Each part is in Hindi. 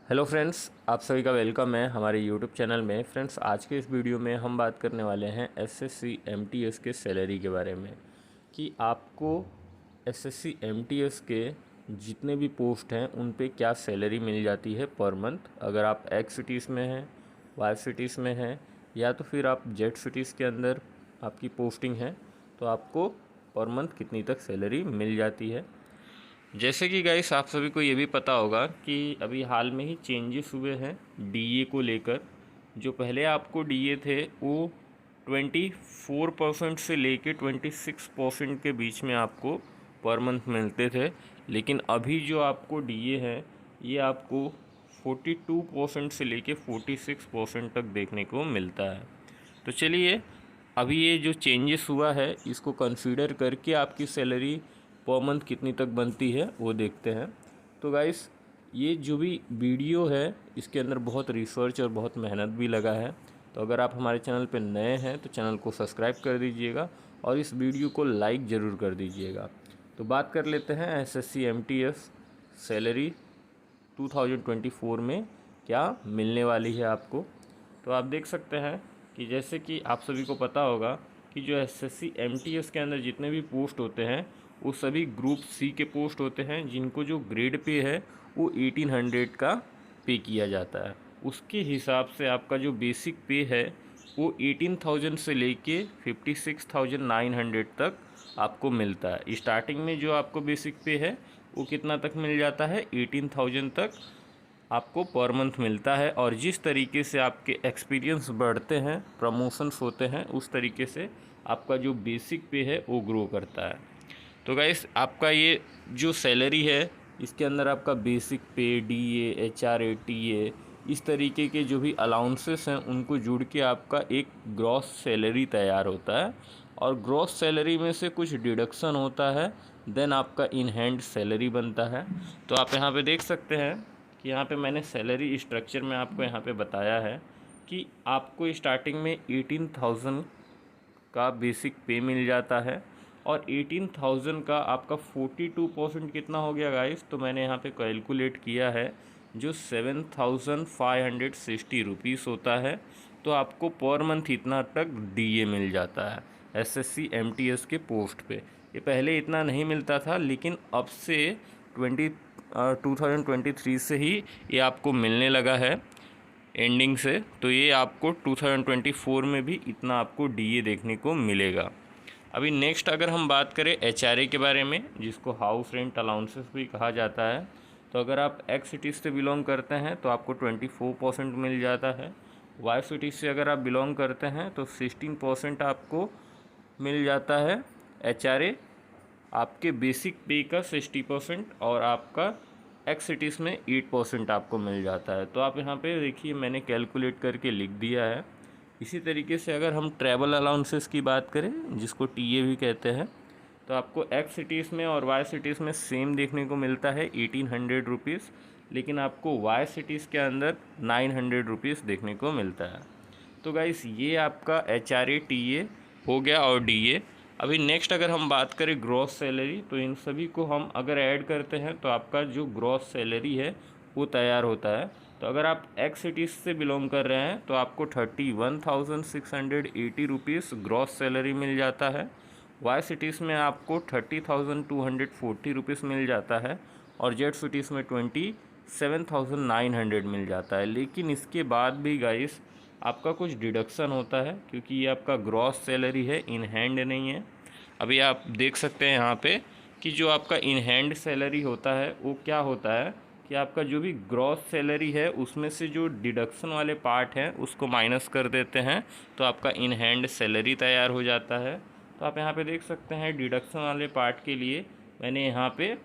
हेलो फ्रेंड्स, आप सभी का वेलकम है हमारे यूट्यूब चैनल में। फ्रेंड्स, आज के इस वीडियो में हम बात करने वाले हैं एसएससी एमटीएस के सैलरी के बारे में कि आपको एसएससी एमटीएस के जितने भी पोस्ट हैं उन पे क्या सैलरी मिल जाती है पर मंथ। अगर आप एक्स सिटीज़ में हैं, वाई सिटीज़ में हैं या तो फिर आप जेड सिटीज़ के अंदर आपकी पोस्टिंग है तो आपको पर मंथ कितनी तक सैलरी मिल जाती है। जैसे कि गाइस आप सभी को ये भी पता होगा कि अभी हाल में ही चेंजेस हुए हैं डीए को लेकर। जो पहले आपको डीए थे वो 24% से लेके 26% के बीच में आपको पर मंथ मिलते थे, लेकिन अभी जो आपको डीए है ये आपको 42% से लेके 46% तक देखने को मिलता है। तो चलिए, अभी ये जो चेंजेस हुआ है इसको कंसीडर करके आपकी सैलरी पर मंथ कितनी तक बनती है वो देखते हैं। तो गाइस, ये जो भी वीडियो है इसके अंदर बहुत रिसर्च और बहुत मेहनत भी लगा है। तो अगर आप हमारे चैनल पर नए हैं तो चैनल को सब्सक्राइब कर दीजिएगा और इस वीडियो को लाइक ज़रूर कर दीजिएगा। तो बात कर लेते हैं एसएससी एमटीएस सैलरी 2024 में क्या मिलने वाली है आपको। तो आप देख सकते हैं कि जैसे कि आप सभी को पता होगा कि जो एसएससी एमटीएस के अंदर जितने भी पोस्ट होते हैं वो सभी ग्रुप सी के पोस्ट होते हैं, जिनको जो ग्रेड पे है वो 1800 का पे किया जाता है। उसके हिसाब से आपका जो बेसिक पे है वो 18,000 से लेके 56,900 तक आपको मिलता है। स्टार्टिंग में जो आपको बेसिक पे है वो कितना तक मिल जाता है, 18,000 तक आपको पर मंथ मिलता है। और जिस तरीके से आपके एक्सपीरियंस बढ़ते हैं, प्रमोशंस होते हैं, उस तरीके से आपका जो बेसिक पे है वो ग्रो करता है। तो गाइस, आपका ये जो सैलरी है इसके अंदर आपका बेसिक पे, डीए, एचआरए, टीए, इस तरीके के जो भी अलाउंसेस हैं उनको जुड़ के आपका एक ग्रॉस सैलरी तैयार होता है। और ग्रॉस सैलरी में से कुछ डिडक्शन होता है, देन आपका इन हैंड सैलरी बनता है। तो आप यहाँ पे देख सकते हैं कि यहाँ पे मैंने सैलरी स्ट्रक्चर में आपको यहाँ पे बताया है कि आपको स्टार्टिंग में 18,000 का बेसिक पे मिल जाता है और 18,000 का आपका 42% कितना हो गया गाइस, तो मैंने यहाँ पे कैलकुलेट किया है जो 7,560 रुपीस होता है। तो आपको पर मंथ इतना तक डीए मिल जाता है एसएससी एमटीएस के पोस्ट पे। ये पहले इतना नहीं मिलता था, लेकिन अब से 2023 से ही ये आपको मिलने लगा है एंडिंग से। तो ये आपको 2024 में भी इतना आपको डीए देखने को मिलेगा। अभी नेक्स्ट अगर हम बात करें एचआरए के बारे में, जिसको हाउस रेंट अलाउंसेस भी कहा जाता है, तो अगर आप एक्स सिटीज़ से बिलोंग करते हैं तो आपको 24% मिल जाता है। वाई सिटीज़ से अगर आप बिलोंग करते हैं तो 16% आपको मिल जाता है एचआरए, आपके बेसिक पे का 60%, और आपका एक्स सिटीज़ में 8% आपको मिल जाता है। तो आप यहाँ पे देखिए मैंने कैलकुलेट करके लिख दिया है। इसी तरीके से अगर हम ट्रैवल अलाउंसेस की बात करें, जिसको टीए भी कहते हैं, तो आपको एक्स सिटीज़ में और वाई सिटीज़ में सेम देखने को मिलता है 1800 रुपीज़, लेकिन आपको वाई सिटीज़ के अंदर 900 रुपीज़ देखने को मिलता है। तो गाइस, ये आपका एचआरए, टीए हो गया और डीए। अभी नेक्स्ट अगर हम बात करें ग्रॉस सैलरी, तो इन सभी को हम अगर ऐड करते हैं तो आपका जो ग्रॉस सैलरी है वो तैयार होता है। तो अगर आप एक्स सिटीज़ से बिलोंग कर रहे हैं तो आपको 31,680 रुपीज़ ग्रॉस सैलरी मिल जाता है। वाई सिटीज़ में आपको 30,240 रुपीज़ मिल जाता है और जेड सिटीज़ में 27,900 मिल जाता है। लेकिन इसके बाद भी गाइस आपका कुछ डिडक्शन होता है, क्योंकि ये आपका ग्रॉस सैलरी है, इन हैंड नहीं है। अभी आप देख सकते हैं यहाँ पे कि जो आपका इन हैंड सैलरी होता है वो क्या होता है कि आपका जो भी ग्रॉस सैलरी है उसमें से जो डिडक्शन वाले पार्ट हैं उसको माइनस कर देते हैं, तो आपका इन हैंड सैलरी तैयार हो जाता है। तो आप यहाँ पे देख सकते हैं डिडक्शन वाले पार्ट के लिए मैंने यहाँ पे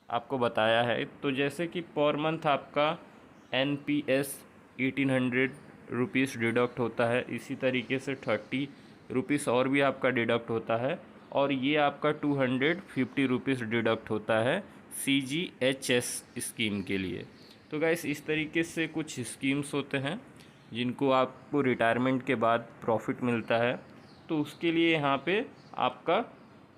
आपको बताया है। तो जैसे कि पर मंथ आपका एनपीएस 1800 रुपीज़ डिडक्ट होता है, इसी तरीके से 30 रुपीज़ और भी आपका डिडक्ट होता है, और ये आपका 250 रुपीज़ डिडक्ट होता है CGHS स्कीम के लिए। तो गाइस, इस तरीके से कुछ स्कीम्स होते हैं जिनको आपको रिटायरमेंट के बाद प्रॉफिट मिलता है, तो उसके लिए यहाँ पे आपका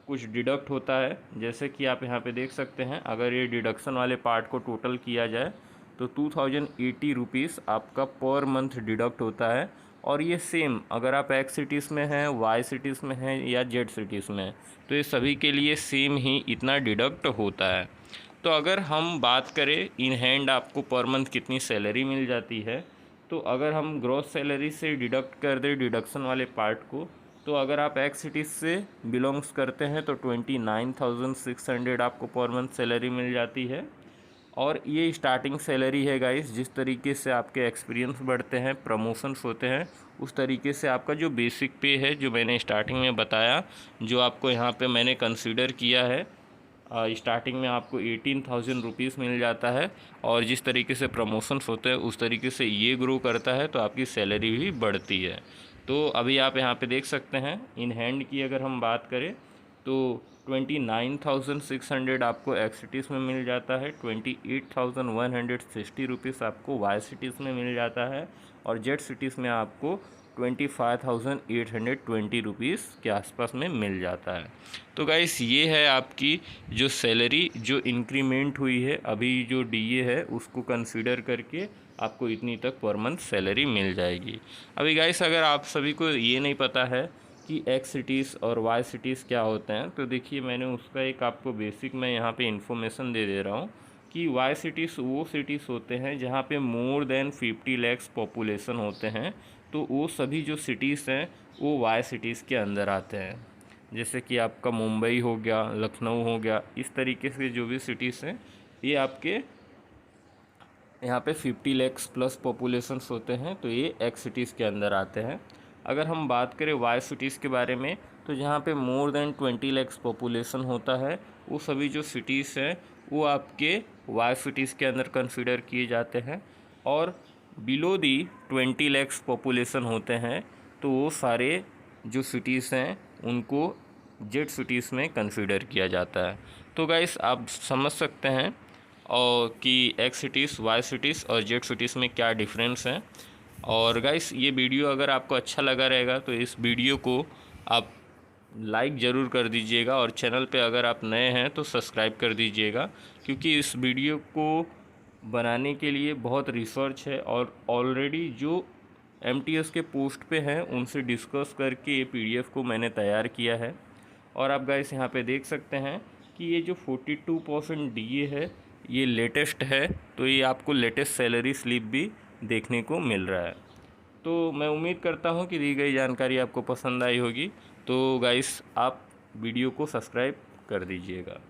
कुछ डिडक्ट होता है। जैसे कि आप यहाँ पे देख सकते हैं, अगर ये डिडक्शन वाले पार्ट को टोटल किया जाए तो 2080 रुपीज़ आपका पर मंथ डिडक्ट होता है। और ये सेम अगर आप एक्स सिटीज़ में हैं, वाई सिटीज़ में हैं या जेड सिटीज़ में हैं, तो ये सभी के लिए सेम ही इतना डिडक्ट होता है। तो अगर हम बात करें इन हैंड आपको पर मंथ कितनी सैलरी मिल जाती है, तो अगर हम ग्रॉस सैलरी से डिडक्ट कर दें डिडक्शन वाले पार्ट को, तो अगर आप एक्स सिटीज़ से बिलोंग्स करते हैं तो 29,600 आपको पर मंथ सैलरी मिल जाती है। और ये स्टार्टिंग सैलरी है गाइस। जिस तरीके से आपके एक्सपीरियंस बढ़ते हैं, प्रमोशंस होते हैं, उस तरीके से आपका जो बेसिक पे है, जो मैंने स्टार्टिंग में बताया, जो आपको यहाँ पे मैंने कंसीडर किया है, स्टार्टिंग में आपको 18,000 रुपीज़ मिल जाता है। और जिस तरीके से प्रमोशंस होते हैं उस तरीके से ये ग्रो करता है, तो आपकी सैलरी भी बढ़ती है। तो अभी आप यहाँ पे देख सकते हैं इन हैंड की अगर हम बात करें तो 29,600 आपको एक्स सिटीज़ में मिल जाता है, 28,160 रुपीज़ आपको वाई सिटीज़ में मिल जाता है, और जेड सिटीज़ में आपको 25,820 रुपीज़ के आसपास में मिल जाता है। तो गाइस ये है आपकी जो सैलरी जो इंक्रीमेंट हुई है, अभी जो डीए है उसको कंसीडर करके आपको इतनी तक पर मंथ सैलरी मिल जाएगी। अभी गाइस अगर आप सभी को ये नहीं पता है कि एक्स सिटीज़ और वाई सिटीज़ क्या होते हैं, तो देखिए मैंने उसका एक आपको बेसिक मैं यहाँ पे इन्फॉर्मेशन दे रहा हूँ कि वाई सिटीज़ वो सिटीज़ होते हैं जहाँ पे मोर देन 50 लाख पॉपुलेशन होते हैं, तो वो सभी जो सिटीज़ हैं वो वाई सिटीज़ के अंदर आते हैं। जैसे कि आपका मुंबई हो गया, लखनऊ हो गया, इस तरीके से जो भी सिटीज़ हैं ये आपके यहाँ पे 50 लाख प्लस पॉपुलेशंस होते हैं, तो ये एक्स सिटीज़ के अंदर आते हैं। अगर हम बात करें वाई सिटीज़ के बारे में, तो जहाँ पे मोर देन 20 लाख पॉपुलेशन होता है, वो सभी जो सिटीज़ हैं वो आपके वाई सिटीज़ के अंदर कंसिडर किए जाते हैं। और बिलो दी 20 लाख पॉपुलेशन होते हैं, तो वो सारे जो सिटीज़ हैं उनको जेड सिटीज़ में कंसिडर किया जाता है। तो गाइस आप समझ सकते हैं और कि एक्स सिटीज़, वाई सिटीज़ और जेड सिटीज़ में क्या डिफरेंस है। और गाइस ये वीडियो अगर आपको अच्छा लगा रहेगा तो इस वीडियो को आप लाइक ज़रूर कर दीजिएगा, और चैनल पे अगर आप नए हैं तो सब्सक्राइब कर दीजिएगा, क्योंकि इस वीडियो को बनाने के लिए बहुत रिसर्च है और ऑलरेडी जो एमटीएस के पोस्ट पे हैं उनसे डिस्कस करके ये पीडीएफ को मैंने तैयार किया है। और आप गाइस यहाँ पे देख सकते हैं कि ये जो 42% डीए है ये लेटेस्ट है, तो ये आपको लेटेस्ट सैलरी स्लिप भी देखने को मिल रहा है। तो मैं उम्मीद करता हूँ कि दी गई जानकारी आपको पसंद आई होगी। तो गाइस आप वीडियो को सब्सक्राइब कर दीजिएगा।